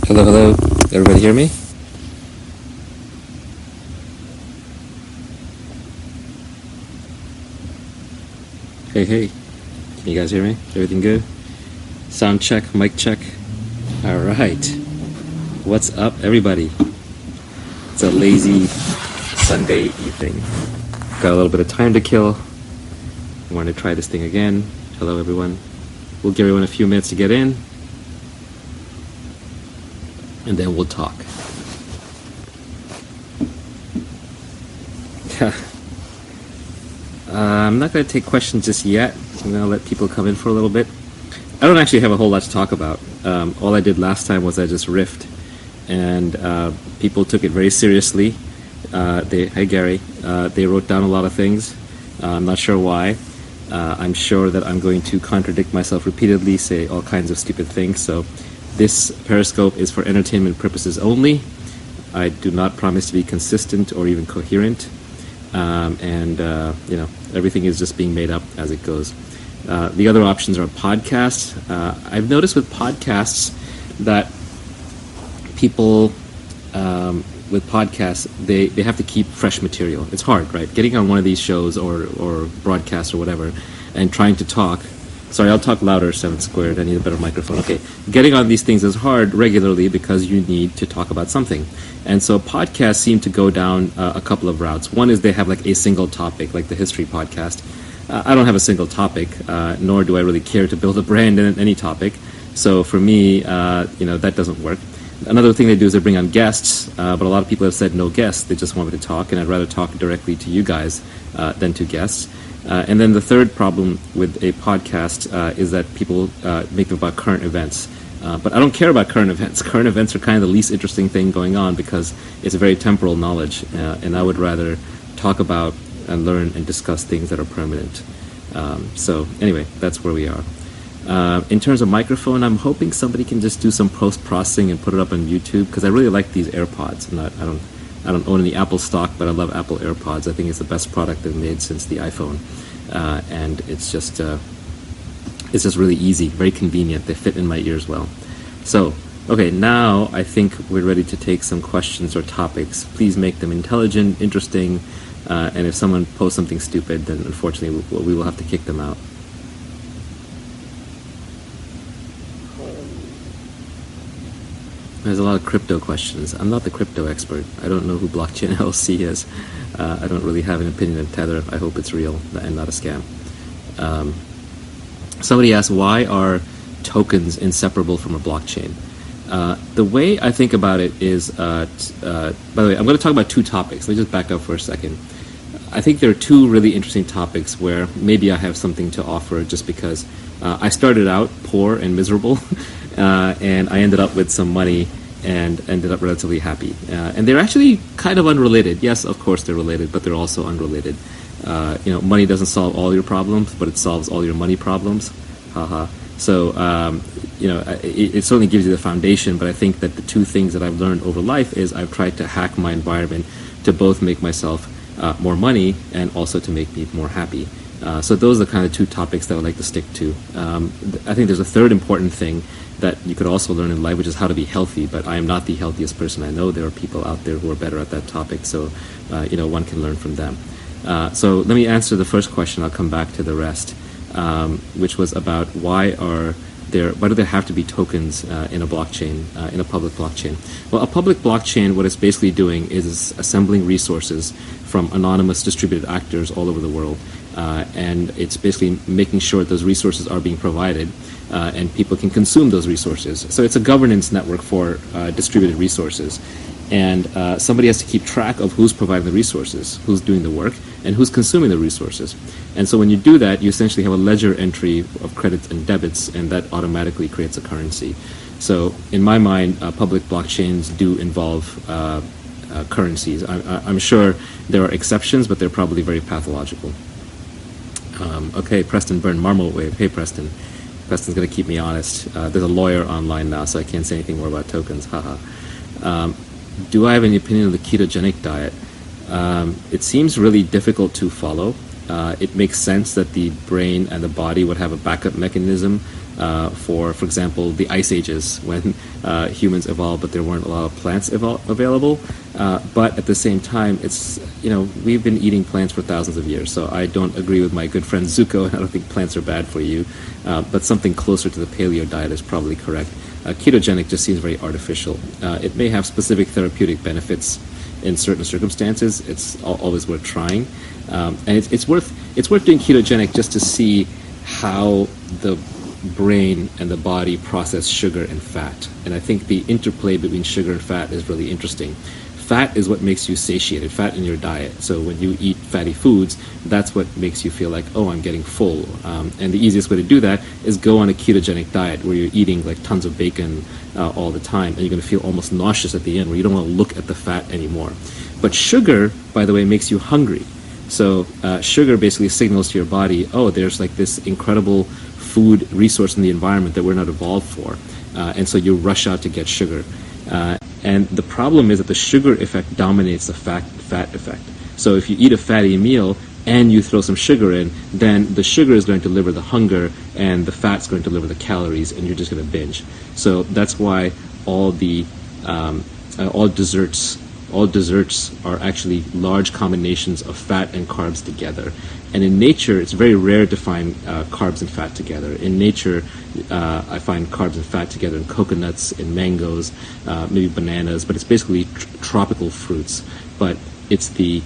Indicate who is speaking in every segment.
Speaker 1: Hello, hello. Everybody hear me? Hey, hey. Can you guys hear me? Everything good? Sound check, mic check. All right. What's up, everybody? It's a lazy Sunday evening. Got a little bit of time to kill. I want to try this thing again. Hello, everyone. We'll give everyone a few minutes to get in, and then we'll talk. I'm not going to take questions just yet. I'm going to let people come in for a little bit. I don't actually have a whole lot to talk about. All I did last time was I just riffed, and people took it very seriously. Hey Gary, they wrote down a lot of things. I'm not sure why. I'm sure that I'm going to contradict myself repeatedly, say all kinds of stupid things. So this Periscope is for entertainment purposes only. I do not promise to be consistent or even coherent. Everything is just being made up as it goes. The other options are podcasts. I've noticed with podcasts that people with podcasts, they have to keep fresh material. It's hard, right? Getting on one of these shows or broadcasts or whatever and trying to talk. Sorry, I'll talk louder, 7 squared. I need a better microphone. Okay. Getting on these things is hard regularly because you need to talk about something. And so podcasts seem to go down a couple of routes. One is they have like a single topic, like the history podcast. I don't have a single topic, nor do I really care to build a brand in any topic. So for me, that doesn't work. Another thing they do is they bring on guests, but a lot of people have said no guests. They just want me to talk, and I'd rather talk directly to you guys than to guests. And then the third problem with a podcast is that people make them about current events. But I don't care about current events. Current events are kind of the least interesting thing going on because it's a very temporal knowledge, and I would rather talk about and learn and discuss things that are permanent. So anyway, that's where we are. In terms of microphone, I'm hoping somebody can just do some post-processing and put it up on YouTube because I really like these AirPods. I don't own any Apple stock, but I love Apple AirPods. I think it's the best product they've made since the iPhone, and it's just really easy, very convenient. They fit in my ears well. So, okay, now I think we're ready to take some questions or topics. Please make them intelligent, interesting, and if someone posts something stupid, then unfortunately we will have to kick them out. There's a lot of crypto questions. I'm not the crypto expert. I don't know who Blockchain LLC is. I don't really have an opinion of Tether. I hope it's real and not a scam. Somebody asked, why are tokens inseparable from a blockchain? The way I think about it is, by the way, I'm going to talk about two topics. Let me just back up for a second. I think there are two really interesting topics where maybe I have something to offer just because I started out poor and miserable and I ended up with some money and ended up relatively happy. And they're actually kind of unrelated. Yes, of course they're related, but they're also unrelated. Money doesn't solve all your problems, but it solves all your money problems. Haha. So, it certainly gives you the foundation, but I think that the two things that I've learned over life is I've tried to hack my environment to both make myself more money and also to make me more happy. So those are the kind of two topics that I would like to stick to. I think there's a third important thing that you could also learn in life, which is how to be healthy, but I am not the healthiest person I know. There are people out there who are better at that topic, so one can learn from them. So let me answer the first question. I'll come back to the rest, which was about why do there have to be tokens in a blockchain, in a public blockchain? Well, a public blockchain, what it's basically doing is assembling resources from anonymous distributed actors all over the world. And it's basically making sure those resources are being provided and people can consume those resources. So it's a governance network for distributed resources. And somebody has to keep track of who's providing the resources, who's doing the work, and who's consuming the resources. And so when you do that, you essentially have a ledger entry of credits and debits, and that automatically creates a currency. So in my mind, public blockchains do involve currencies. I'm sure there are exceptions, but they're probably very pathological. Okay, Preston Byrne, Marmot Wave. Hey, Preston. Preston's going to keep me honest. There's a lawyer online now, so I can't say anything more about tokens. Haha. Do I have any opinion on the ketogenic diet? It seems really difficult to follow. It makes sense that the brain and the body would have a backup mechanism for example, the ice ages when humans evolved, but there weren't a lot of plants available. But at the same time, it's, we've been eating plants for thousands of years. So I don't agree with my good friend Zuko, and I don't think plants are bad for you. But something closer to the paleo diet is probably correct. Ketogenic just seems very artificial. It may have specific therapeutic benefits in certain circumstances. It's always worth trying, and it's worth doing ketogenic just to see how the brain and the body process sugar and fat. And I think the interplay between sugar and fat is really interesting. Fat is what makes you satiated, fat in your diet. So when you eat fatty foods, that's what makes you feel like, oh, I'm getting full. And the easiest way to do that is go on a ketogenic diet where you're eating like tons of bacon all the time, and you're going to feel almost nauseous at the end, where you don't want to look at the fat anymore. But sugar, by the way, makes you hungry. So sugar basically signals to your body, oh, there's like this incredible food resource in the environment that we're not evolved for. And so you rush out to get sugar. And the problem is that the sugar effect dominates the fat effect. So if you eat a fatty meal and you throw some sugar in, then the sugar is going to deliver the hunger and the fat's going to deliver the calories, and you're just going to binge. So that's why all desserts are actually large combinations of fat and carbs together. And in nature, it's very rare to find carbs and fat together. In nature, I find carbs and fat together in coconuts, in mangoes, maybe bananas, but it's basically tropical fruits. But it's the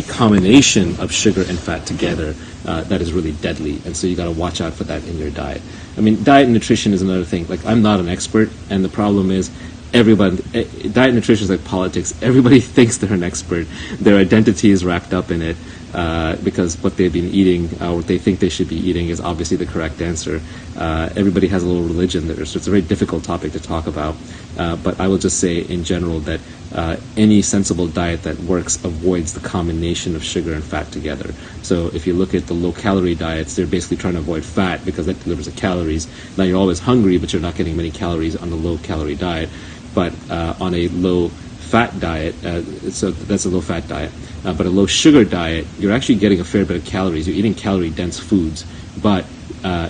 Speaker 1: combination of sugar and fat together that is really deadly, and so you got to watch out for that in your diet. I mean, diet and nutrition is another thing. Like, I'm not an expert, and the problem is, diet and nutrition is like politics. Everybody thinks they're an expert. Their identity is wrapped up in it because what they've been eating, or what they think they should be eating, is obviously the correct answer. Everybody has a little religion there, so it's a very difficult topic to talk about. But I will just say in general that any sensible diet that works avoids the combination of sugar and fat together. So if you look at the low-calorie diets, they're basically trying to avoid fat because that delivers the calories. Now you're always hungry, but you're not getting many calories on the low-calorie diet. But on a low-fat diet, so that's a low-fat diet, but a low-sugar diet, you're actually getting a fair bit of calories. You're eating calorie-dense foods, but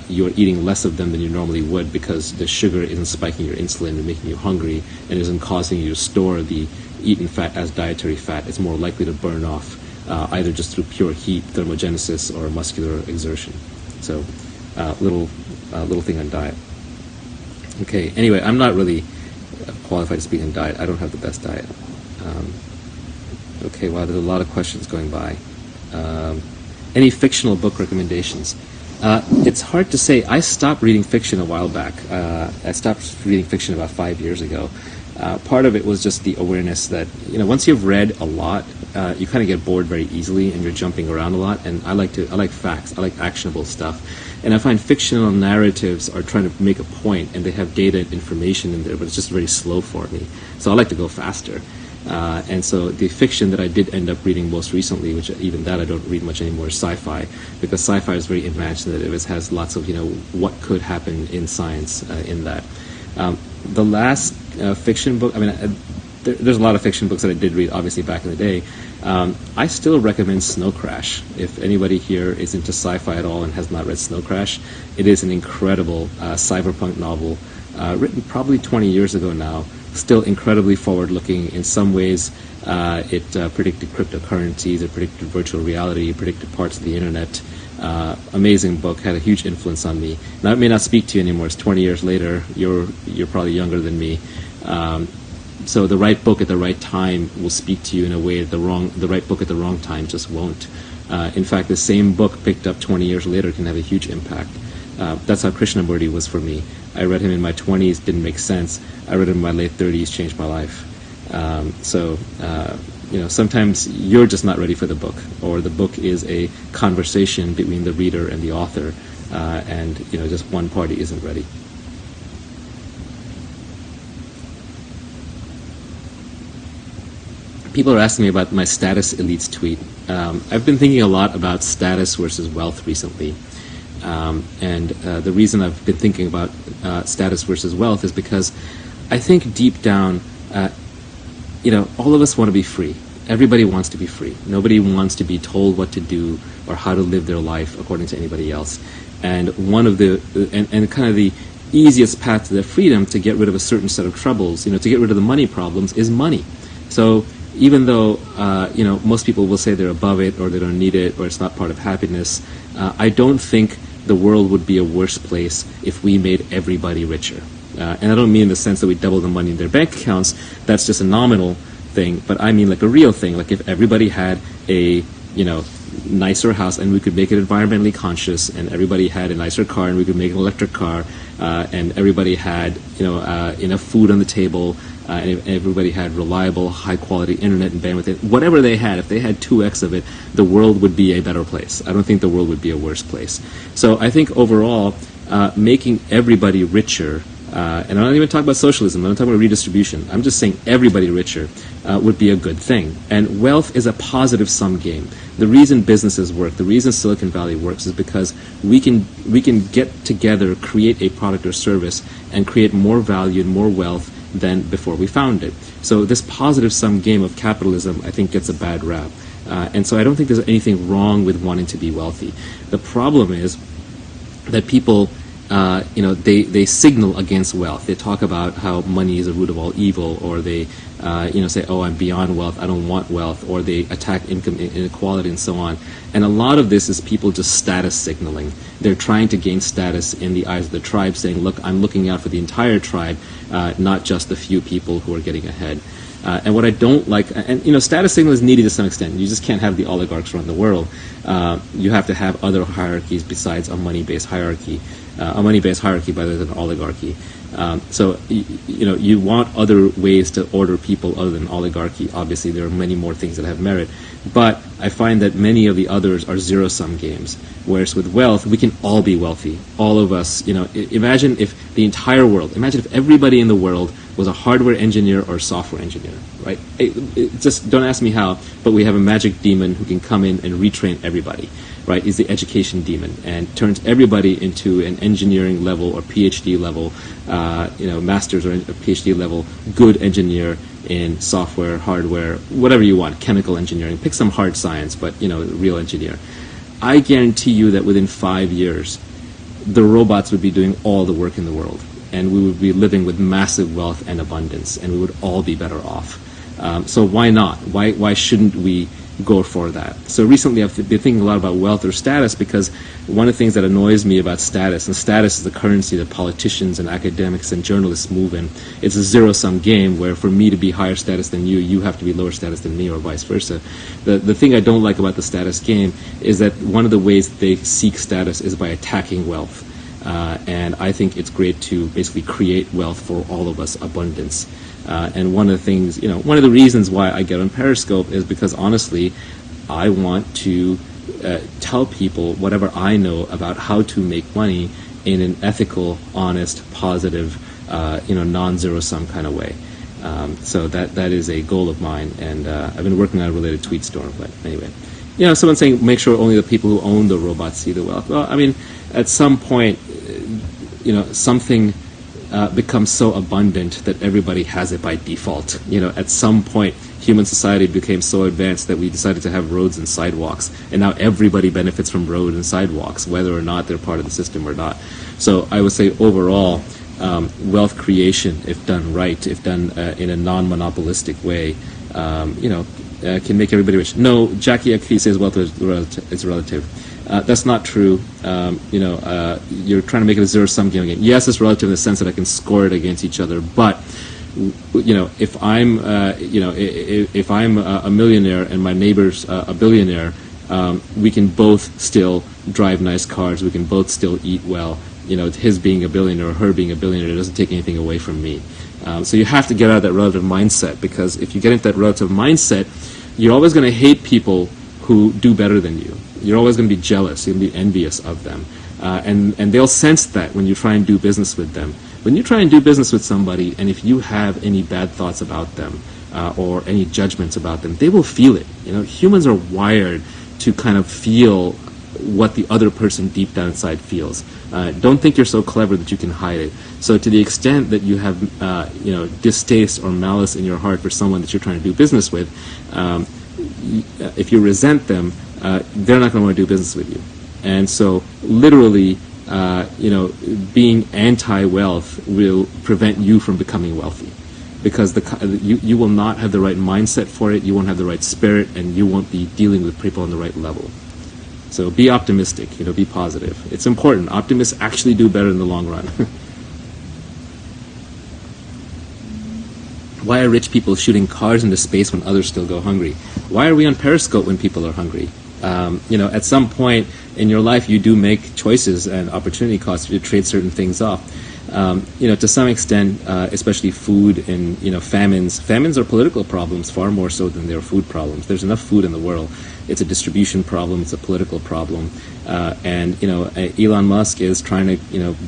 Speaker 1: you're eating less of them than you normally would because the sugar isn't spiking your insulin and making you hungry and isn't causing you to store the eaten fat as dietary fat. It's more likely to burn off either just through pure heat, thermogenesis, or muscular exertion. So little thing on diet. Okay, anyway, I'm not really qualified to speak on diet. I don't have the best diet. Okay, wow, there's a lot of questions going by. Any fictional book recommendations? It's hard to say. I stopped reading fiction a while back. I stopped reading fiction about 5 years ago. Part of it was just the awareness that, once you've read a lot, you kind of get bored very easily and you're jumping around a lot. And I like facts. I like actionable stuff. And I find fictional narratives are trying to make a point, and they have data and information in there, but it's just very slow for me. So I like to go faster. And so the fiction that I did end up reading most recently, which even that I don't read much anymore, is sci-fi, because sci-fi is very imaginative. It has lots of, what could happen in science in that. The last fiction book, there's a lot of fiction books that I did read, obviously, back in the day. I still recommend Snow Crash. If anybody here is into sci-fi at all and has not read Snow Crash, it is an incredible cyberpunk novel written probably 20 years ago now, still incredibly forward-looking. In some ways, it predicted cryptocurrencies, it predicted virtual reality, it predicted parts of the internet. Amazing book, had a huge influence on me. Now, it may not speak to you anymore. It's 20 years later. You're probably younger than me. So the right book at the right time will speak to you in a way that the right book at the wrong time just won't. In fact, the same book picked up 20 years later can have a huge impact. That's how Krishnamurti was for me. I read him in my 20s, didn't make sense. I read him in my late 30s, changed my life. Sometimes you're just not ready for the book, or the book is a conversation between the reader and the author, and just one party isn't ready. People are asking me about my status elites tweet. I've been thinking a lot about status versus wealth recently. And the reason I've been thinking about status versus wealth is because I think deep down, all of us want to be free. Everybody wants to be free. Nobody wants to be told what to do or how to live their life according to anybody else. And one of the easiest path to their freedom to get rid of a certain set of troubles, to get rid of the money problems, is money. So even though most people will say they're above it, or they don't need it, or it's not part of happiness, I don't think the world would be a worse place if we made everybody richer. And I don't mean in the sense that we double the money in their bank accounts. That's just a nominal thing. But I mean like a real thing. Like if everybody had a nicer house, and we could make it environmentally conscious, and everybody had a nicer car, and we could make an electric car, and everybody had enough food on the table, and everybody had reliable, high-quality internet and bandwidth. Whatever they had, if they had 2x of it, the world would be a better place. I don't think the world would be a worse place. So I think overall, making everybody richer, and I'm not even talking about socialism, I'm not talking about redistribution, I'm just saying everybody richer would be a good thing. And wealth is a positive sum game. The reason businesses work, the reason Silicon Valley works, is because we can get together, create a product or service, and create more value and more wealth than before we found it. So this positive sum game of capitalism, I think, gets a bad rap. And so I don't think there's anything wrong with wanting to be wealthy. The problem is that people they signal against wealth. They talk about how money is the root of all evil, or they say, oh, I'm beyond wealth, I don't want wealth, or they attack income inequality and so on. And a lot of this is people just status signaling. They're trying to gain status in the eyes of the tribe, saying, look, I'm looking out for the entire tribe, not just the few people who are getting ahead. And what I don't like, and status signal is needed to some extent. You just can't have the oligarchs run the world. You have to have other hierarchies besides a money-based hierarchy. A money-based hierarchy rather than an oligarchy. So you want other ways to order people other than oligarchy. Obviously, there are many more things that have merit. But I find that many of the others are zero-sum games. Whereas with wealth, we can all be wealthy. All of us, imagine if the entire world, imagine if everybody in the world was a hardware engineer or a software engineer, right? Just don't ask me how, but we have a magic demon who can come in and retrain everybody, right? He's the education demon and turns everybody into an engineering level or PhD level, master's or PhD level good engineer in software, hardware, whatever you want, chemical engineering. Pick some hard science, but real engineer. I guarantee you that within 5 years, the robots would be doing all the work in the world, and we would be living with massive wealth and abundance, and we would all be better off. So why not? Why shouldn't we go for that? So recently I've been thinking a lot about wealth or status, because one of the things that annoys me about status, and status is the currency that politicians and academics and journalists move in. It's a zero-sum game where for me to be higher status than you, you have to be lower status than me, or vice versa. The thing I don't like about the status game is that one of the ways they seek status is by attacking wealth. And I think it's great to basically create wealth for all of us, abundance. And one of the things, one of the reasons why I get on Periscope is because honestly, I want to tell people whatever I know about how to make money in an ethical, honest, positive, non-zero-sum kind of way. So that is a goal of mine, and I've been working on a related tweet storm. But anyway, someone's saying make sure only the people who own the robots see the wealth. Well, I mean, at some point, something becomes so abundant that everybody has it by default. At some point, human society became so advanced that we decided to have roads and sidewalks, and now everybody benefits from roads and sidewalks, whether or not they're part of the system or not. So I would say overall, wealth creation, if done right, if done in a non-monopolistic way, can make everybody rich. No, Jackie Akfi says wealth is relative. That's not true. You're trying to make it a zero-sum game again. Yes, it's relative in the sense that I can score it against each other. But if I'm if I'm a millionaire and my neighbor's a billionaire, we can both still drive nice cars. We can both still eat well. His being a billionaire or her being a billionaire doesn't take anything away from me. So you have to get out of that relative mindset, because if you get into that relative mindset, you're always going to hate people who do better than you. You're always going to be jealous. You're going to be envious of them. And they'll sense that when you try and do business with them. When you try and do business with somebody, and if you have any bad thoughts about them or any judgments about them, they will feel it. Humans are wired to kind of feel what the other person deep down inside feels. Don't think you're so clever that you can hide it. So to the extent that you have distaste or malice in your heart for someone that you're trying to do business with, if you resent them, they're not going to want to do business with you. And so literally, being anti-wealth will prevent you from becoming wealthy, because you will not have the right mindset for it, you won't have the right spirit, and you won't be dealing with people on the right level. So be optimistic, be positive. It's important. Optimists actually do better in the long run. Why are rich people shooting cars into space when others still go hungry? Why are we on Periscope when people are hungry? At some point in your life, you do make choices and opportunity costs to trade certain things off. To some extent, especially food and famines. Famines are political problems far more so than they're food problems. There's enough food in the world. It's a distribution problem. It's a political problem. Elon Musk is trying to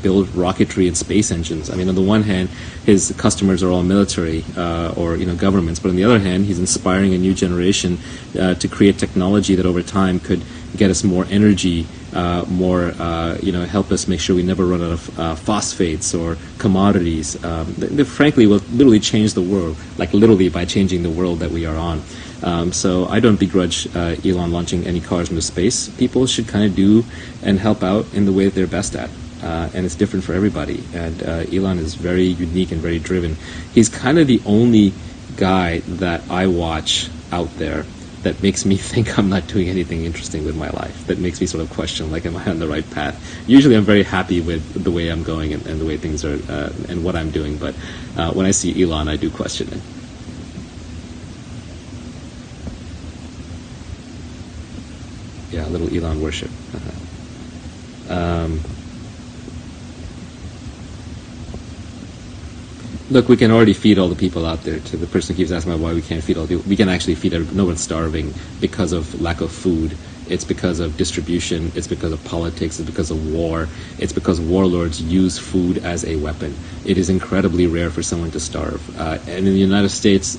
Speaker 1: build rocketry and space engines. I mean, on the one hand, his customers are all military or governments, but on the other hand, he's inspiring a new generation to create technology that over time could get us more energy, help us make sure we never run out of phosphates or commodities. That frankly will literally change the world, like literally by changing the world that we are on. So I don't begrudge Elon launching any cars into space. People should kind of do and help out in the way that they're best at. And it's different for everybody. And Elon is very unique and very driven. He's kind of the only guy that I watch out there that makes me think I'm not doing anything interesting with my life, that makes me sort of question, like, am I on the right path? Usually I'm very happy with the way I'm going and the way things are and what I'm doing, but when I see Elon, I do question it. Yeah, a little Elon worship. Look, we can already feed all the people out there. To the person who keeps asking about why we can't feed all the people, we can actually feed everybody. No one's starving because of lack of food. It's because of distribution. It's because of politics. It's because of war. It's because warlords use food as a weapon. It is incredibly rare for someone to starve. And in the United States,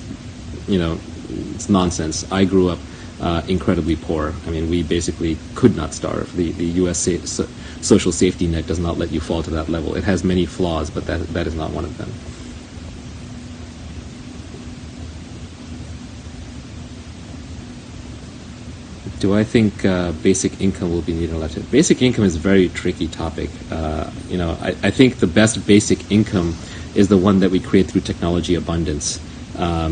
Speaker 1: it's nonsense. I grew up incredibly poor. I mean, we basically could not starve. The U.S. social safety net does not let you fall to that level. It has many flaws, but that is not one of them. Do I think basic income will be needed in election? Basic income is a very tricky topic. I think the best basic income is the one that we create through technology abundance.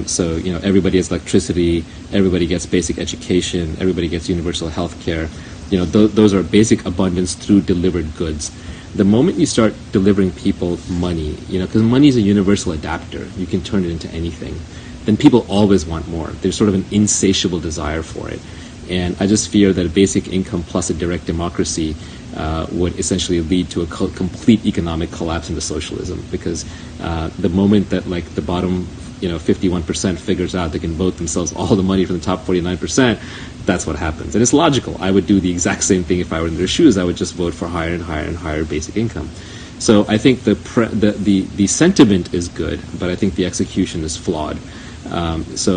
Speaker 1: So everybody has electricity, everybody gets basic education, everybody gets universal health care. Those are basic abundance through delivered goods. The moment you start delivering people money, because money is a universal adapter, you can turn it into anything, then people always want more. There's sort of an insatiable desire for it. And I just fear that a basic income plus a direct democracy would essentially lead to a complete economic collapse into socialism, because the moment that the bottom 51% figures out they can vote themselves all the money from the top 49%, that's what happens. And it's logical. I would do the exact same thing if I were in their shoes. I would just vote for higher and higher and higher basic income. So I think the sentiment is good, but I think the execution is flawed. There's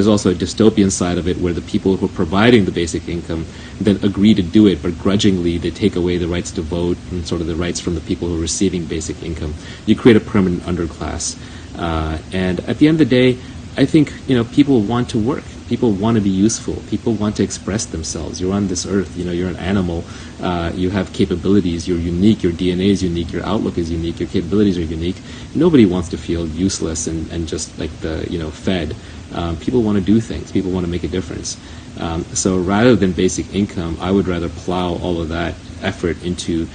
Speaker 1: also a dystopian side of it where the people who are providing the basic income then agree to do it, but grudgingly they take away the rights to vote and sort of the rights from the people who are receiving basic income. You create a permanent underclass. And at the end of the day, I think people want to work. People want to be useful. People want to express themselves. You're on this earth. You're an animal. You have capabilities. You're unique. Your DNA is unique. Your outlook is unique. Your capabilities are unique. Nobody wants to feel useless and just fed. People want to do things. People want to make a difference. So rather than basic income, I would rather plow all of that effort into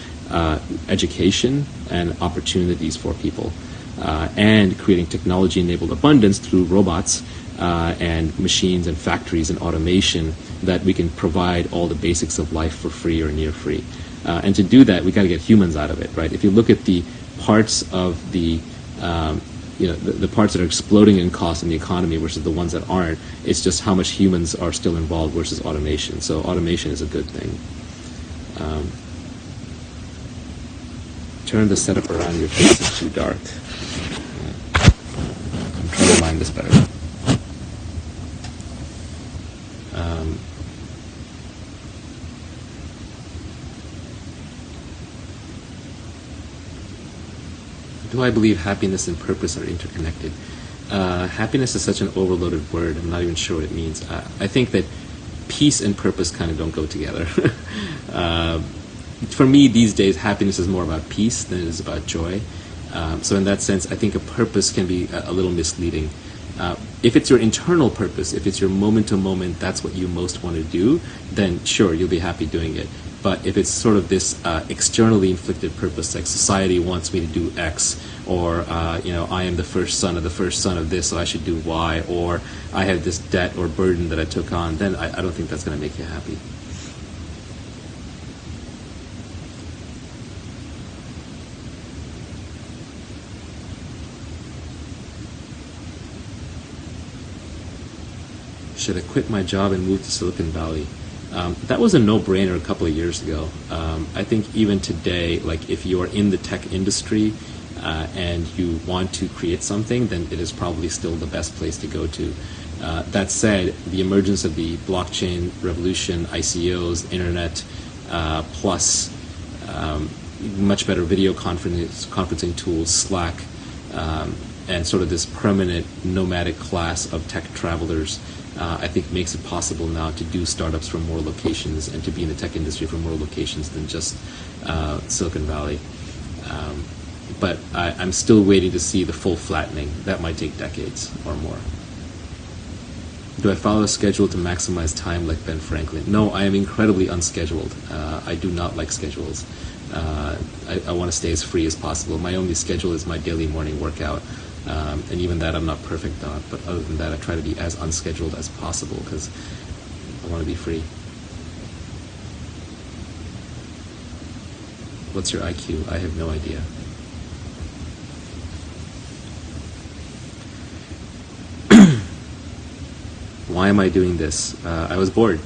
Speaker 1: education and opportunities for people. And creating technology-enabled abundance through robots and machines and factories and automation that we can provide all the basics of life for free or near free. And to do that, we got to get humans out of it, right? If you look at the parts of the parts that are exploding in cost in the economy versus the ones that aren't, it's just how much humans are still involved versus automation. So automation is a good thing. Turn the setup around, your face is too dark. I'm trying to line this better. Do I believe happiness and purpose are interconnected? Happiness is such an overloaded word, I'm not even sure what it means. I think that peace and purpose kind of don't go together. for me these days, happiness is more about peace than it is about joy. So in that sense, I think a purpose can be a little misleading. If it's your internal purpose, if it's your moment to moment, that's what you most want to do, then sure, you'll be happy doing it. But if it's sort of this externally inflicted purpose, like society wants me to do X, or I am the first son of this, so I should do Y, or I have this debt or burden that I took on, then I don't think that's going to make you happy. Should I quit my job and move to Silicon Valley? That was a no-brainer a couple of years ago. I think even today, like if you are in the tech industry and you want to create something, then it is probably still the best place to go to. That said, the emergence of the blockchain revolution, ICOs, internet, plus much better video conferencing tools, Slack, and sort of this permanent nomadic class of tech travelers, I think makes it possible now to do startups from more locations and to be in the tech industry from more locations than just Silicon Valley. But I'm still waiting to see the full flattening. That might take decades or more. Do I follow a schedule to maximize time like Ben Franklin? No, I am incredibly unscheduled. I do not like schedules. I want to stay as free as possible. My only schedule is my daily morning workout. And even that I'm not perfect on, but other than that I try to be as unscheduled as possible because I want to be free. What's your IQ? I have no idea. Why am I doing this? I was bored.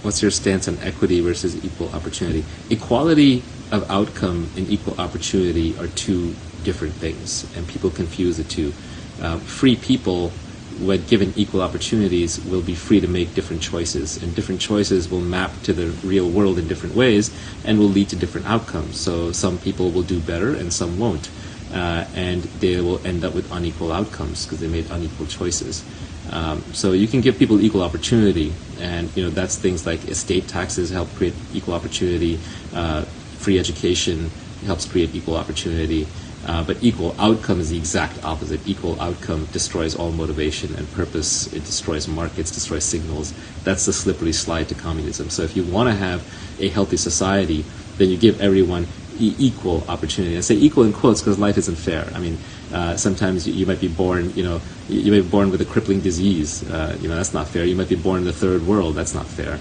Speaker 1: What's your stance on equity versus equal opportunity? Equality of outcome and equal opportunity are two different things, and people confuse the two. Free people, when given equal opportunities, will be free to make different choices, and different choices will map to the real world in different ways and will lead to different outcomes. So some people will do better and some won't, and they will end up with unequal outcomes because they made unequal choices. So you can give people equal opportunity, and that's things like estate taxes help create equal opportunity. Free education helps create equal opportunity, but equal outcome is the exact opposite. Equal outcome destroys all motivation and purpose. It destroys markets, destroys signals. That's the slippery slide to communism. So if you want to have a healthy society, then you give everyone equal opportunity. I say equal in quotes because life isn't fair. I mean, sometimes you might be born, you may be born with a crippling disease. That's not fair. You might be born in the third world. That's not fair.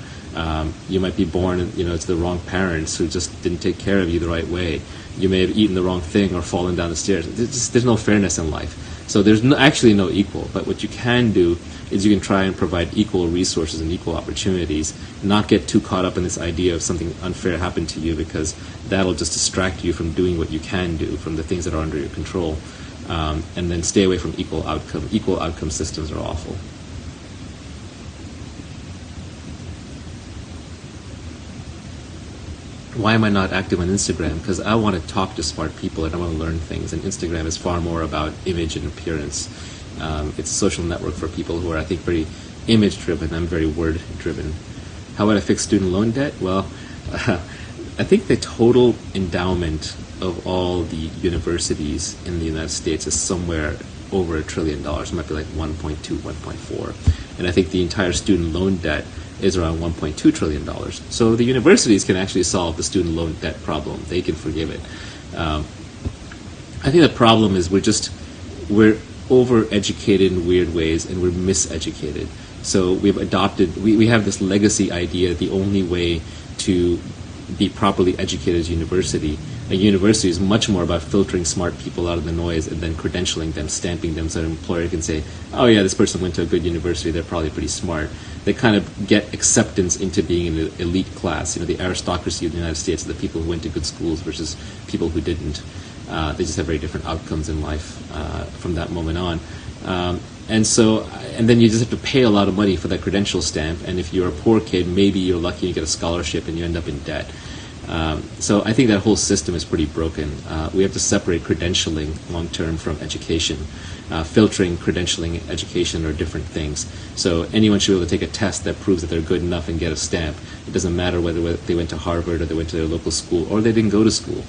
Speaker 1: You might be born, to the wrong parents who just didn't take care of you the right way. You may have eaten the wrong thing or fallen down the stairs. There's no fairness in life. So there's actually no equal. But what you can do is you can try and provide equal resources and equal opportunities, not get too caught up in this idea of something unfair happened to you, because that'll just distract you from doing what you can do, from the things that are under your control. And then stay away from equal outcome. Equal outcome systems are awful. Why am I not active on Instagram? Because I want to talk to smart people and I want to learn things. And Instagram is far more about image and appearance. It's a social network for people who are, I think, very image-driven. I'm very word-driven. How would I fix student loan debt? Well, I think the total endowment of all the universities in the United States is somewhere over $1 trillion. It might be like 1.2, 1.4. And I think the entire student loan debt is around $1.2 trillion. So the universities can actually solve the student loan debt problem. They can forgive it. I think the problem is we're over-educated in weird ways and we're miseducated. So we've adopted, we have this legacy idea, the only way to be properly educated is university. A university is much more about filtering smart people out of the noise and then credentialing them, stamping them so an employer can say, oh yeah, this person went to a good university, they're probably pretty smart. They kind of get acceptance into being an elite class. The aristocracy of the United States are the people who went to good schools versus people who didn't. They just have very different outcomes in life from that moment on. And then you just have to pay a lot of money for that credential stamp, and if you're a poor kid, maybe you're lucky you get a scholarship and you end up in debt. So I think that whole system is pretty broken. We have to separate credentialing long term from education. Filtering, credentialing, education are different things. So anyone should be able to take a test that proves that they're good enough and get a stamp. It doesn't matter whether they went to Harvard or they went to their local school or they didn't go to school.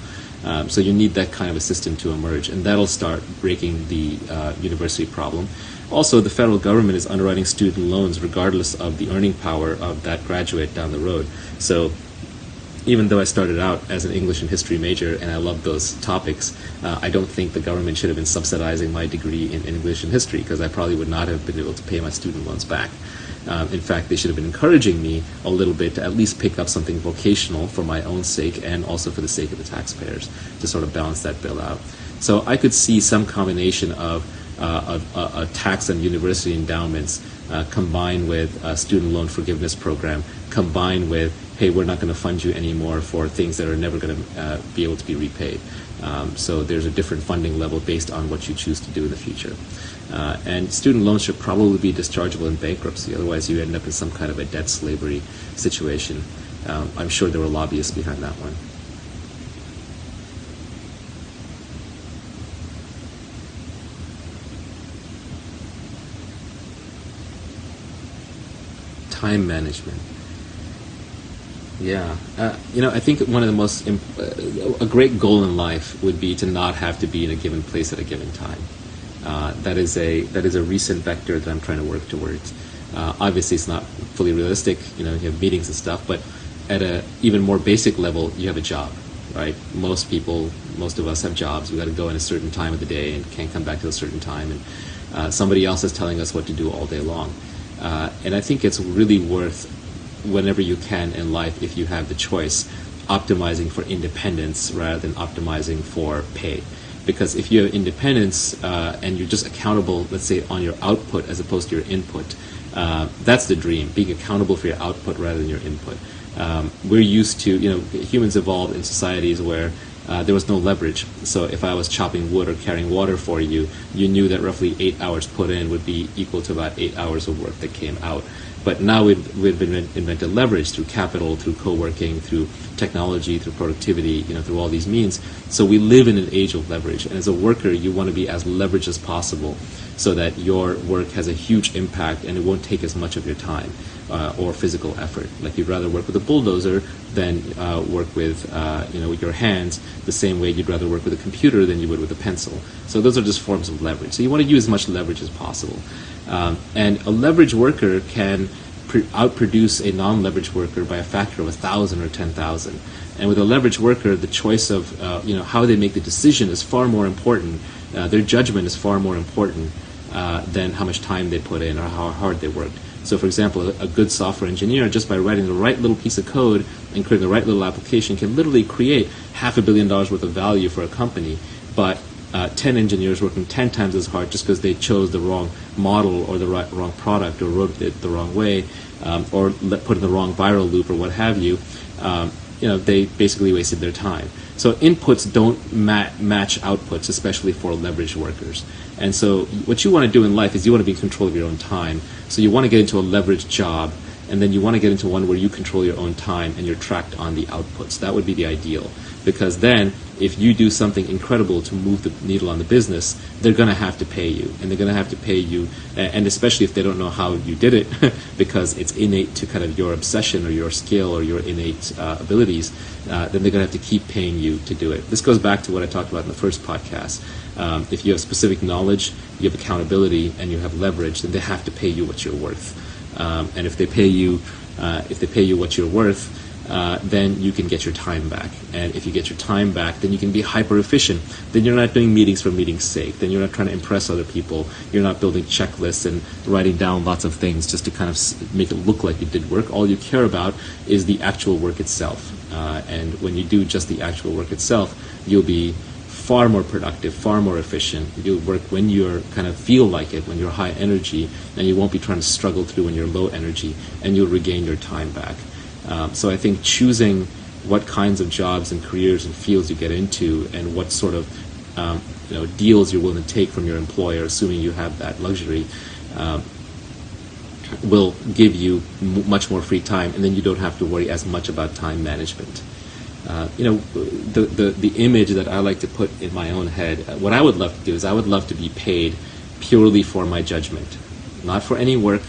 Speaker 1: So you need that kind of a system to emerge, and that'll start breaking the university problem. Also, the federal government is underwriting student loans regardless of the earning power of that graduate down the road. So even though I started out as an English and history major and I love those topics, I don't think the government should have been subsidizing my degree in English and history, because I probably would not have been able to pay my student loans back. In fact, they should have been encouraging me a little bit to at least pick up something vocational for my own sake and also for the sake of the taxpayers, to sort of balance that bill out. So I could see some combination of a tax on university endowments combined with a student loan forgiveness program, combined with, hey, we're not going to fund you anymore for things that are never going to be able to be repaid. So there's a different funding level based on what you choose to do in the future. And student loans should probably be dischargeable in bankruptcy, otherwise you end up in some kind of a debt slavery situation. I'm sure there were lobbyists behind that one. Time management. Yeah, I think one of the most a great goal in life would be to not have to be in a given place at a given time. That is a recent vector that I'm trying to work towards. Obviously, it's not fully realistic. You have meetings and stuff, but at a even more basic level, you have a job, right? Most of us have jobs. We got to go in a certain time of the day and can't come back to a certain time, and somebody else is telling us what to do all day long. And I think it's really worth, whenever you can in life, if you have the choice, optimizing for independence rather than optimizing for pay. Because if you have independence and you're just accountable, let's say, on your output as opposed to your input, that's the dream, being accountable for your output rather than your input. We're used to, humans evolved in societies where there was no leverage. So if I was chopping wood or carrying water for you, you knew that roughly 8 hours put in would be equal to about 8 hours of work that came out. But now we've invented leverage through capital, through co-working, through technology, through productivity, through all these means. So we live in an age of leverage. And as a worker, you want to be as leveraged as possible so that your work has a huge impact and it won't take as much of your time or physical effort. Like, you'd rather work with a bulldozer than work with your hands, the same way you'd rather work with a computer than you would with a pencil. So those are just forms of leverage. So you want to use as much leverage as possible. And a leverage worker can outproduce a non-leverage worker by a factor of 1,000 or 10,000. And with a leverage worker, the choice of how they make the decision is far more important. Their judgment is far more important than how much time they put in or how hard they worked. So, for example, a good software engineer, just by writing the right little piece of code and creating the right little application, can literally create $500 million worth of value for a company. But 10 engineers working 10 times as hard just because they chose the wrong model or the wrong product or wrote it the wrong way or put in the wrong viral loop or what have you, they basically wasted their time. So inputs don't match outputs, especially for leveraged workers. And so what you want to do in life is you want to be in control of your own time. So you want to get into a leveraged job, and then you want to get into one where you control your own time and you're tracked on the outputs. That would be the ideal. Because then, if you do something incredible to move the needle on the business, they're going to have to pay you. And they're going to have to pay you, and especially if they don't know how you did it, because it's innate to kind of your obsession or your skill or your innate abilities, then they're going to have to keep paying you to do it. This goes back to what I talked about in the first podcast. If you have specific knowledge, you have accountability, and you have leverage, then they have to pay you what you're worth. And if they pay you what you're worth, then you can get your time back. And if you get your time back, then you can be hyper efficient. Then you're not doing meetings for meetings' sake. Then you're not trying to impress other people. You're not building checklists and writing down lots of things just to kind of make it look like you did work. All you care about is the actual work itself. And when you do just the actual work itself, you'll be far more productive, far more efficient. You'll work when you kind of feel like it, when you're high energy, and you won't be trying to struggle through when you're low energy, and you'll regain your time back. So I think choosing what kinds of jobs and careers and fields you get into, and what sort of deals you're willing to take from your employer, assuming you have that luxury, will give you much more free time, and then you don't have to worry as much about time management. The image that I like to put in my own head, what I would love to do is I would love to be paid purely for my judgment, not for any work.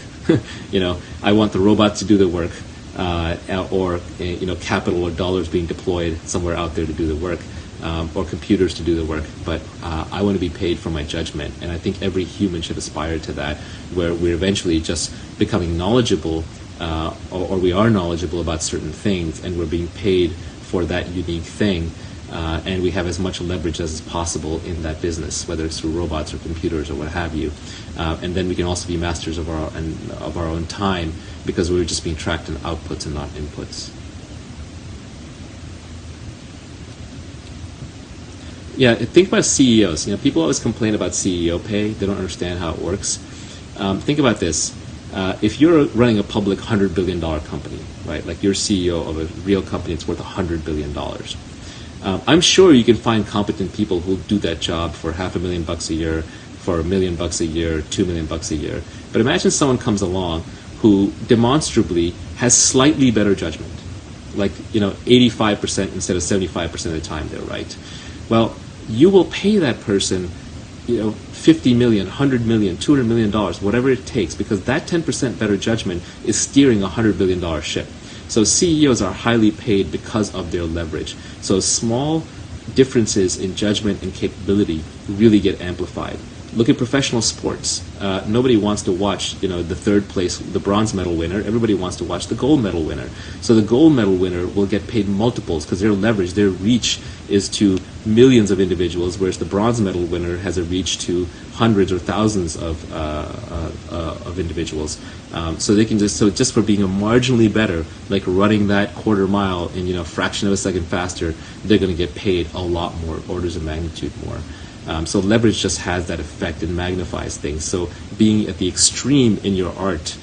Speaker 1: I want the robots to do the work, or capital or dollars being deployed somewhere out there to do the work, or computers to do the work. But I want to be paid for my judgment, and I think every human should aspire to that, where we're eventually just becoming knowledgeable, or we are knowledgeable about certain things, and we're being paid for that unique thing, and we have as much leverage as is possible in that business, whether it's through robots or computers or what have you. And then we can also be masters of our own time, because we're just being tracked in outputs and not inputs. Yeah, think about CEOs. People always complain about CEO pay. They don't understand how it works. Think about this. If you're running a public $100 billion company, right, like you're CEO of a real company that's worth $100 billion, I'm sure you can find competent people who'll do that job for $500,000 a year, for $1 million a year, $2 million a year. But imagine someone comes along who demonstrably has slightly better judgment, like 85% instead of 75% of the time they're right. Well, you will pay that person $50 million, $100 million, $200 million, whatever it takes, because that 10% better judgment is steering a $100 billion ship. So CEOs are highly paid because of their leverage. So small differences in judgment and capability really get amplified. Look at professional sports. Nobody wants to watch, the third place, the bronze medal winner. Everybody wants to watch the gold medal winner. So the gold medal winner will get paid multiples because their leverage, their reach is to millions of individuals, whereas the bronze medal winner has a reach to hundreds or thousands of individuals. So they can just for being a marginally better, like running that quarter mile in a fraction of a second faster, they're going to get paid a lot more, orders of magnitude more. So leverage just has that effect and magnifies things. So being at the extreme in your art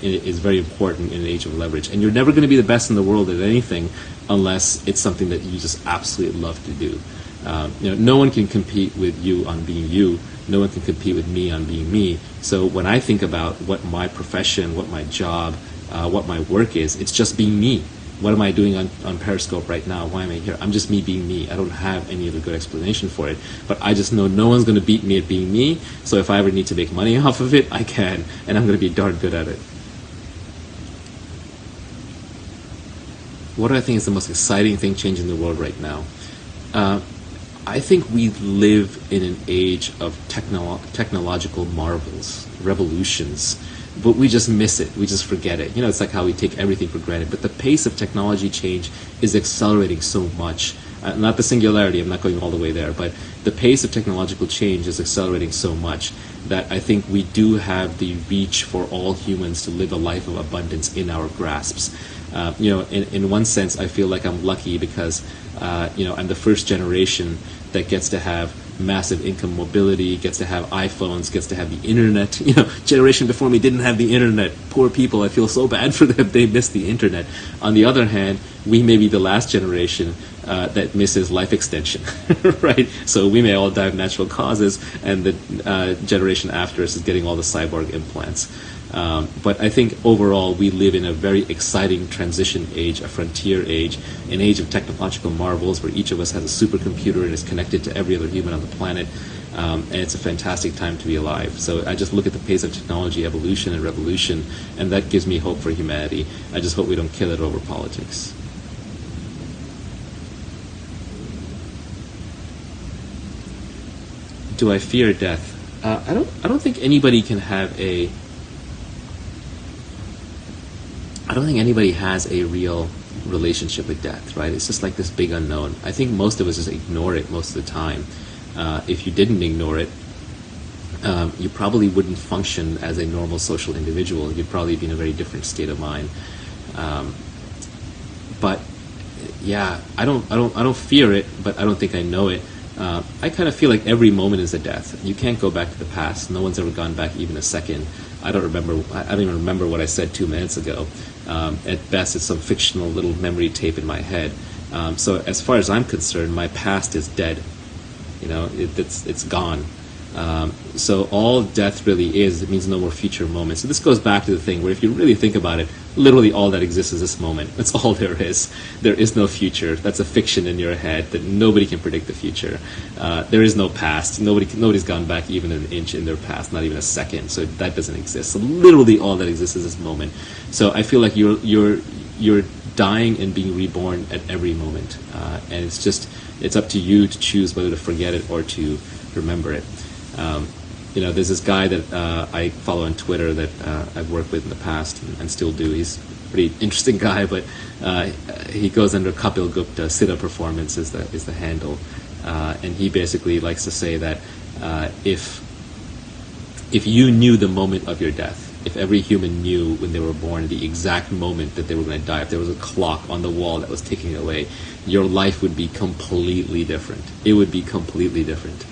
Speaker 1: is very important in an age of leverage. And you're never going to be the best in the world at anything unless it's something that you just absolutely love to do. No one can compete with you on being you. No one can compete with me on being me. So when I think about what my profession, what my job, what my work is, it's just being me. What am I doing on Periscope right now? Why am I here? I'm just me being me. I don't have any other good explanation for it. But I just know no one's going to beat me at being me. So if I ever need to make money off of it, I can. And I'm going to be darn good at it. What do I think is the most exciting thing changing the world right now? I think we live in an age of technological marvels, revolutions. But we just miss it. We just forget it. It's like how we take everything for granted. But the pace of technology change is accelerating so much. Not the singularity, I'm not going all the way there, but the pace of technological change is accelerating so much that I think we do have the reach for all humans to live a life of abundance in our grasps. In one sense, I feel like I'm lucky because, I'm the first generation that gets to have massive income mobility, gets to have iPhones, gets to have the internet. Generation before me didn't have the internet. Poor people, I feel so bad for them. They missed the internet. On the other hand, we may be the last generation that misses life extension, right? So we may all die of natural causes, and the generation after us is getting all the cyborg implants. But I think overall we live in a very exciting transition age, a frontier age, an age of technological marvels where each of us has a supercomputer and is connected to every other human on the planet. And it's a fantastic time to be alive. So I just look at the pace of technology, evolution and revolution, and that gives me hope for humanity. I just hope we don't kill it over politics. Do I fear death? I don't think anybody can have a I don't think anybody has a real relationship with death, right? It's just like this big unknown. I think most of us just ignore it most of the time. If you didn't ignore it, you probably wouldn't function as a normal social individual. You'd probably be in a very different state of mind. But yeah, I don't fear it, but I don't think I know it. I kind of feel like every moment is a death. You can't go back to the past. No one's ever gone back even a second. I don't even remember what I said 2 minutes ago. At best, it's some fictional little memory tape in my head. So as far as I'm concerned, my past is dead. It's gone. So all death really is, it means no more future moments. So this goes back to the thing where if you really think about it, literally all that exists is this moment. That's all there is. There is no future. That's a fiction in your head that nobody can predict the future. There is no past. Nobody's gone back even an inch in their past, not even a second. So that doesn't exist. So literally all that exists is this moment. So I feel like you're dying and being reborn at every moment. And it's up to you to choose whether to forget it or to remember it. There's this guy that I follow on Twitter that I've worked with in the past and still do. He's a pretty interesting guy, but he goes under Kapil Gupta. Siddha Performance is the handle, and he basically likes to say that if you knew the moment of your death, if every human knew when they were born the exact moment that they were going to die, if there was a clock on the wall that was ticking away, your life would be completely different. It would be completely different.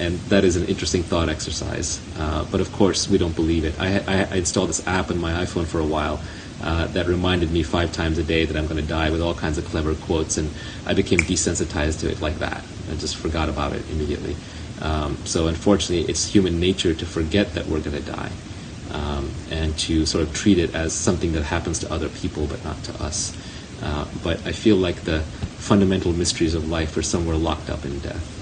Speaker 1: And that is an interesting thought exercise. But of course, we don't believe it. I installed this app on my iPhone for a while that reminded me 5 times a day that I'm going to die with all kinds of clever quotes, and I became desensitized to it like that. I just forgot about it immediately. So unfortunately, it's human nature to forget that we're going to die, and to sort of treat it as something that happens to other people but not to us. But I feel like the fundamental mysteries of life are somewhere locked up in death.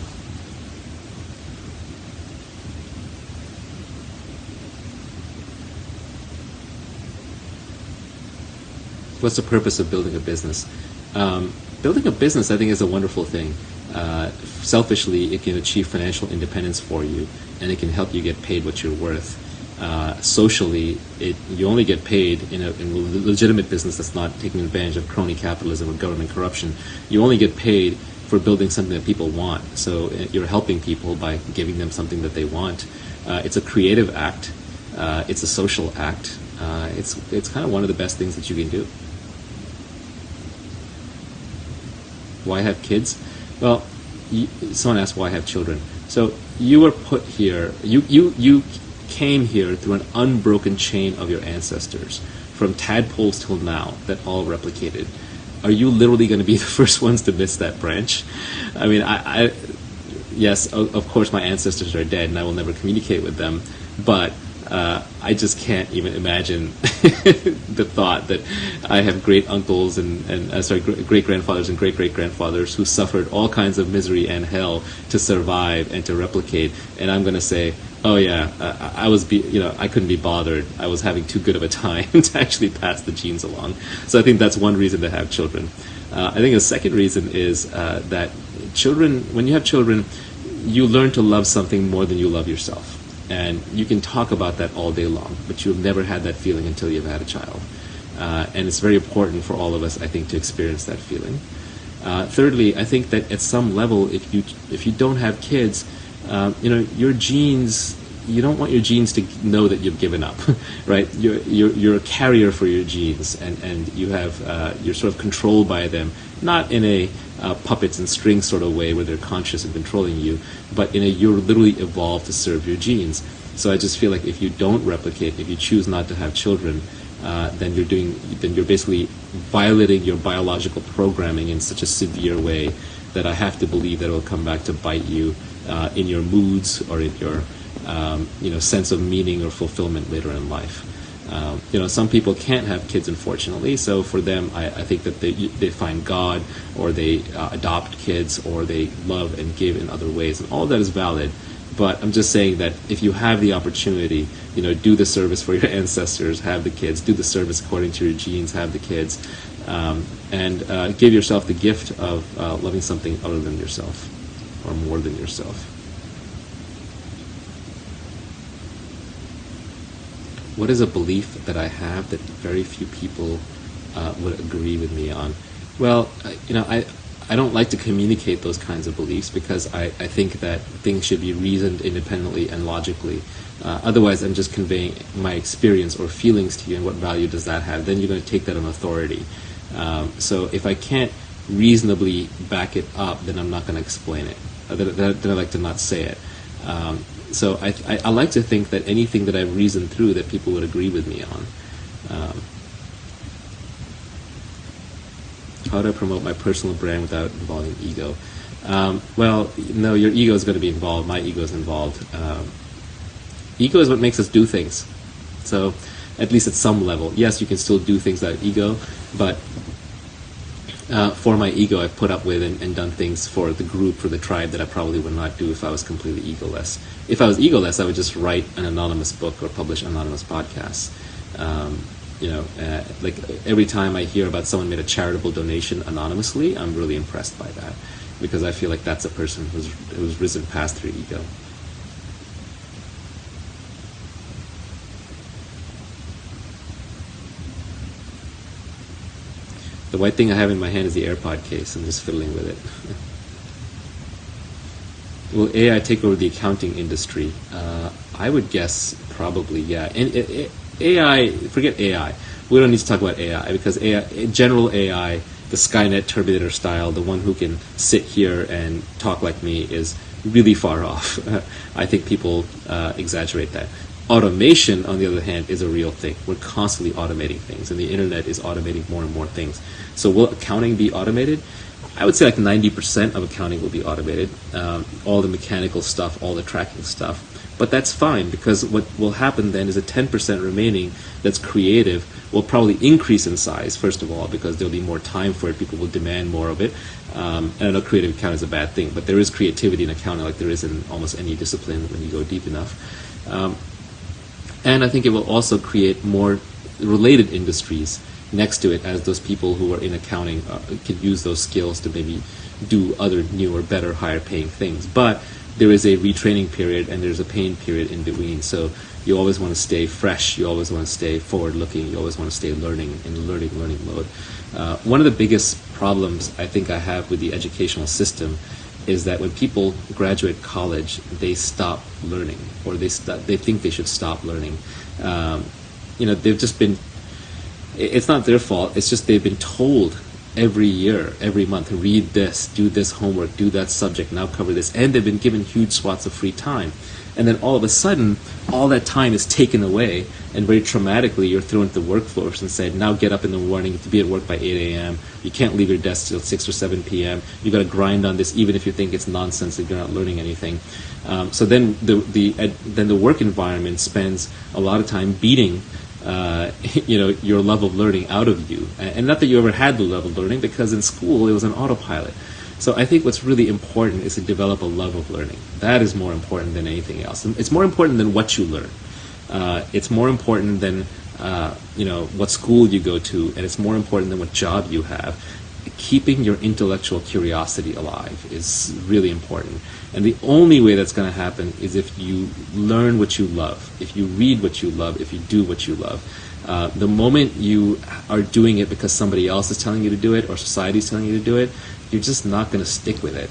Speaker 1: What's the purpose of building a business? Building a business, I think, is a wonderful thing. Selfishly, it can achieve financial independence for you, and it can help you get paid what you're worth. Socially, you only get paid in a legitimate business that's not taking advantage of crony capitalism or government corruption. You only get paid for building something that people want. So you're helping people by giving them something that they want. It's a creative act. It's a social act. It's kind of one of the best things that you can do. Why have kids? Well, someone asked why have children. So you were put here. You came here through an unbroken chain of your ancestors, from tadpoles till now, that all replicated. Are you literally going to be the first ones to miss that branch? I mean, yes, of course, my ancestors are dead, and I will never communicate with them. But I just can't even imagine the thought that I have great uncles and great grandfathers and great great grandfathers who suffered all kinds of misery and hell to survive and to replicate, and I'm going to say, oh yeah, I couldn't be bothered. I was having too good of a time to actually pass the genes along. So I think that's one reason to have children. I think a second reason is that when you have children, you learn to love something more than you love yourself. And you can talk about that all day long, but you've never had that feeling until you've had a child. And it's very important for all of us, I think, to experience that feeling. Thirdly, I think that at some level, if you don't have kids, your genes, you don't want your genes to know that you've given up, right? You're a carrier for your genes, and you're sort of controlled by them, not in a puppets and strings sort of way where they're conscious and controlling you, but you're literally evolved to serve your genes. So I just feel like if you don't replicate, if you choose not to have children, then you're basically violating your biological programming in such a severe way that I have to believe that it will come back to bite you in your moods or in your sense of meaning or fulfillment later in life. Some people can't have kids, unfortunately, so for them, I think that they find God, or they adopt kids, or they love and give in other ways, and all that is valid. But I'm just saying that if you have the opportunity, do the service for your ancestors, have the kids, do the service according to your genes, have the kids, and give yourself the gift of loving something other than yourself, or more than yourself. What is a belief that I have that very few people would agree with me on? Well, I don't like to communicate those kinds of beliefs because I think that things should be reasoned independently and logically. Otherwise, I'm just conveying my experience or feelings to you, and what value does that have? Then you're going to take that on authority. So if I can't reasonably back it up, then I'm not going to explain it. Then I like to not say it. So I like to think that anything that I've reasoned through, that people would agree with me on. How do I promote my personal brand without involving ego? Well, no, your ego is going to be involved. My ego is involved. Ego is what makes us do things. So, at least at some level, yes, you can still do things out of ego, but for my ego, I've put up with and done things for the group, for the tribe that I probably would not do if I was completely egoless. If I was egoless, I would just write an anonymous book or publish anonymous podcasts. Like every time I hear about someone made a charitable donation anonymously, I'm really impressed by that, because I feel like that's a person who's risen past their ego. The white thing I have in my hand is the AirPod case. I'm just fiddling with it. Will AI take over the accounting industry? I would guess probably, yeah. And AI, forget AI. We don't need to talk about AI, because AI, general AI, the Skynet Terminator style, the one who can sit here and talk like me, is really far off. I think people exaggerate that. Automation, on the other hand, is a real thing. We're constantly automating things, and the internet is automating more and more things. So will accounting be automated? I would say like 90% of accounting will be automated. All the mechanical stuff, all the tracking stuff. But that's fine, because what will happen then is the 10% remaining that's creative will probably increase in size, first of all, because there'll be more time for it. People will demand more of it. And I know creative accounting is a bad thing, but there is creativity in accounting like there is in almost any discipline when you go deep enough. And I think it will also create more related industries next to it, as those people who are in accounting can use those skills to maybe do other newer, better, higher paying things. But there is a retraining period and there's a pain period in between. So you always want to stay fresh, you always want to stay forward looking, you always want to stay learning in learning mode. One of the biggest problems I think I have with the educational system is that when people graduate college, they stop learning, or they think they should stop learning. They've just been, it's not their fault, it's just they've been told every year, every month, read this, do this homework, do that subject, now cover this, and they've been given huge swaths of free time. And then all of a sudden, all that time is taken away, and very traumatically, you're thrown into the workforce and said, now get up in the morning to be at work by 8 a.m. You can't leave your desk till 6 or 7 p.m. You've got to grind on this, even if you think it's nonsense, that you're not learning anything. So then the work environment spends a lot of time beating your level of learning out of you. And not that you ever had the level of learning, because in school it was an autopilot. So I think what's really important is to develop a love of learning. That is more important than anything else. It's more important than what you learn. It's more important than what school you go to, and it's more important than what job you have. Keeping your intellectual curiosity alive is really important. And the only way that's going to happen is if you learn what you love, if you read what you love, if you do what you love. The moment you are doing it because somebody else is telling you to do it, or society is telling you to do it, you're just not going to stick with it.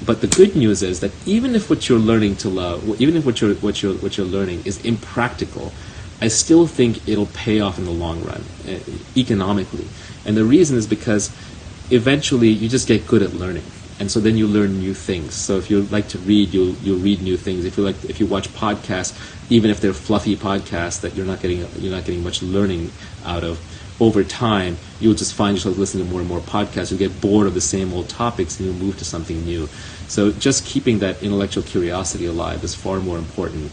Speaker 1: But the good news is that even if what you're learning to love, even if what you're learning is impractical, I still think it'll pay off in the long run, economically. And the reason is because eventually you just get good at learning, and so then you learn new things. So if you like to read, you'll read new things. If you watch podcasts, even if they're fluffy podcasts that you're not getting much learning out of, over time you'll just find yourself listening to more and more podcasts. You'll get bored of the same old topics and you'll move to something new. So just keeping that intellectual curiosity alive is far more important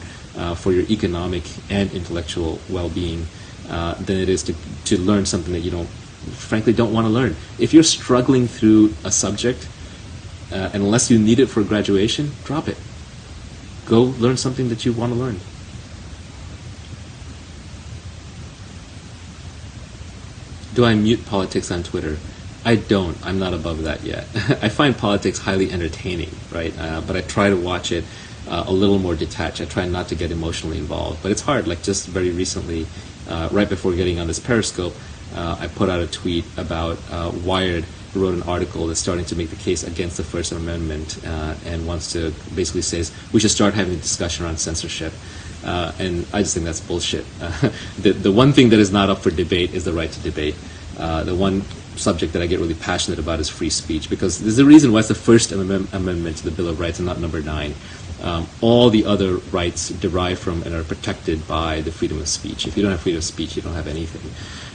Speaker 1: for your economic and intellectual well-being than it is to learn something that you frankly don't want to learn. If you're struggling through a subject, and unless you need it for graduation, drop it. Go learn something that you want to learn. Do I mute politics on Twitter? I don't. I'm not above that yet. I find politics highly entertaining, right? But I try to watch it a little more detached. I try not to get emotionally involved. But it's hard. Like just very recently, right before getting on this Periscope, I put out a tweet about Wired, who wrote an article that's starting to make the case against the First Amendment and wants to basically says we should start having a discussion around censorship. And I just think that's bullshit. The one thing that is not up for debate is the right to debate. The one subject that I get really passionate about is free speech, because there's a reason why it's the First Amendment to the Bill of Rights and not number 9. all the other rights derive from and are protected by the freedom of speech. If you don't have freedom of speech, you don't have anything.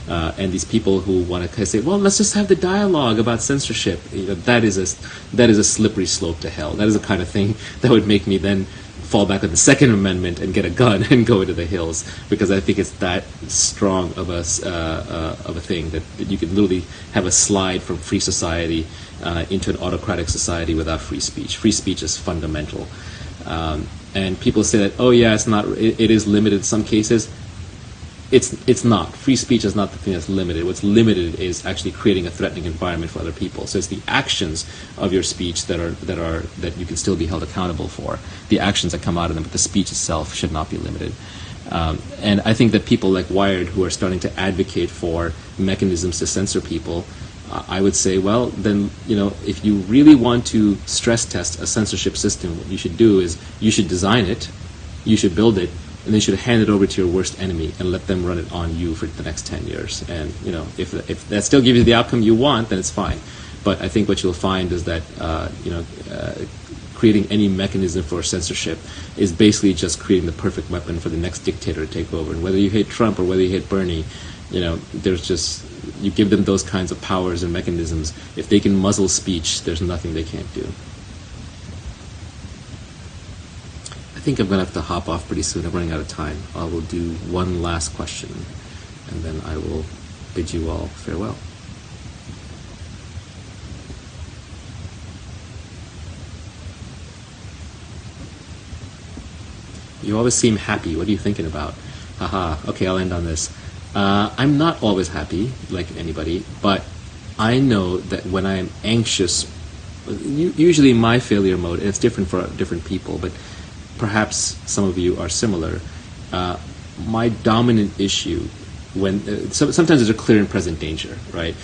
Speaker 1: And these people who want to say, well, let's just have the dialogue about censorship, that is a slippery slope to hell. That is the kind of thing that would make me then fall back on the Second Amendment and get a gun and go into the hills, because I think it's that strong of a thing that you could literally have a slide from free society into an autocratic society without free speech. Free speech is fundamental. And people say that, oh yeah, it is limited in some cases. It's not. Free speech is not the thing that's limited. What's limited is actually creating a threatening environment for other people. So it's the actions of your speech that you can still be held accountable for. The actions that come out of them, but the speech itself should not be limited. And I think that people like Wired, who are starting to advocate for mechanisms to censor people, I would say, well, then, if you really want to stress test a censorship system, what you should do is you should design it, you should build it, and then you should hand it over to your worst enemy and let them run it on you for the next 10 years. And, if that still gives you the outcome you want, then it's fine. But I think what you'll find is that, creating any mechanism for censorship is basically just creating the perfect weapon for the next dictator to take over. And whether you hate Trump or whether you hate Bernie, you give them those kinds of powers and mechanisms. If they can muzzle speech, there's nothing they can't do. I think I'm going to have to hop off pretty soon. I'm running out of time. I will do one last question, and then I will bid you all farewell. You always seem happy. What are you thinking about? Haha. Okay, I'll end on this. I'm not always happy, like anybody, but I know that when I'm anxious, usually my failure mode, and it's different for different people, but perhaps some of you are similar, my dominant issue, sometimes there's a clear and present danger, right?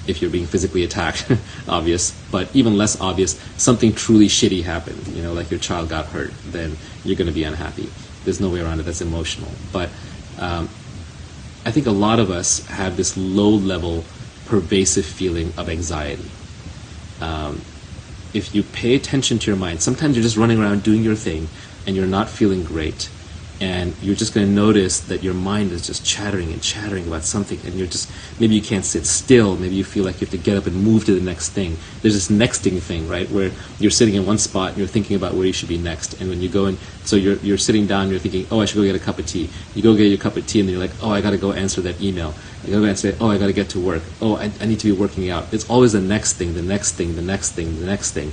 Speaker 1: If you're being physically attacked, obvious, but even less obvious, something truly shitty happened, like your child got hurt, then you're going to be unhappy. There's no way around it. That's emotional. But I think a lot of us have this low-level, pervasive feeling of anxiety. If you pay attention to your mind, sometimes you're just running around doing your thing, and you're not feeling great, and you're just going to notice that your mind is just chattering and chattering about something, and maybe you can't sit still, maybe you feel like you have to get up and move to the next thing. There's this nexting thing, right, where you're sitting in one spot and you're thinking about where you should be next, and when you go in, so you're sitting down and you're thinking, oh, I should go get a cup of tea. You go get your cup of tea, and then you're like, oh, I got to go answer that email. I got to go answer it. Oh, I got to get to work. Oh, I need to be working out. It's always the next thing, the next thing, the next thing, the next thing.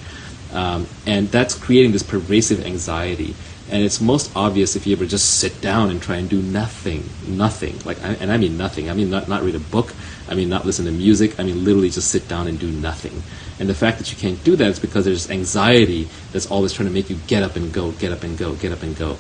Speaker 1: And that's creating this pervasive anxiety. And it's most obvious if you ever just sit down and try and do nothing. And I mean nothing. I mean not read a book. I mean not listen to music. I mean literally just sit down and do nothing. And the fact that you can't do that is because there's anxiety that's always trying to make you get up and go, get up and go, get up and go.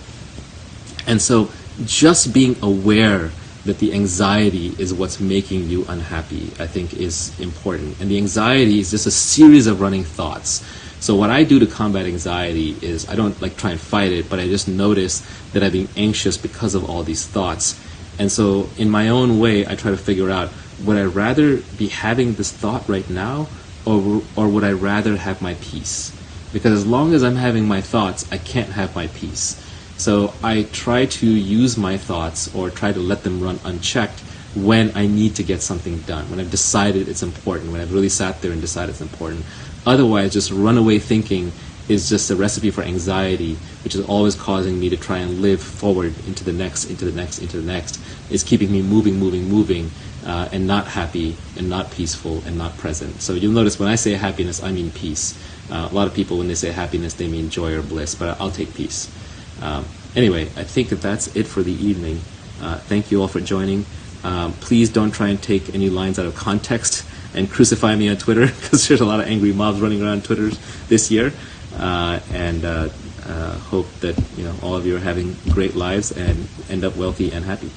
Speaker 1: And so just being aware that the anxiety is what's making you unhappy, I think, is important. And the anxiety is just a series of running thoughts. So what I do to combat anxiety is I don't try and fight it, but I just notice that I'm being anxious because of all these thoughts. And so in my own way, I try to figure out, would I rather be having this thought right now, or would I rather have my peace? Because as long as I'm having my thoughts, I can't have my peace. So I try to use my thoughts or try to let them run unchecked when I need to get something done, when I've decided it's important, when I've really sat there and decided it's important. Otherwise, just runaway thinking is just a recipe for anxiety, which is always causing me to try and live forward into the next, into the next, into the next. It's keeping me moving, and not happy, and not peaceful, and not present. So you'll notice when I say happiness, I mean peace. A lot of people, when they say happiness, they mean joy or bliss, but I'll take peace. Anyway, I think that's it for the evening. Thank you all for joining. Please don't try and take any lines out of context and crucify me on Twitter, because there's a lot of angry mobs running around Twitter this year. And hope that all of you are having great lives and end up wealthy and happy.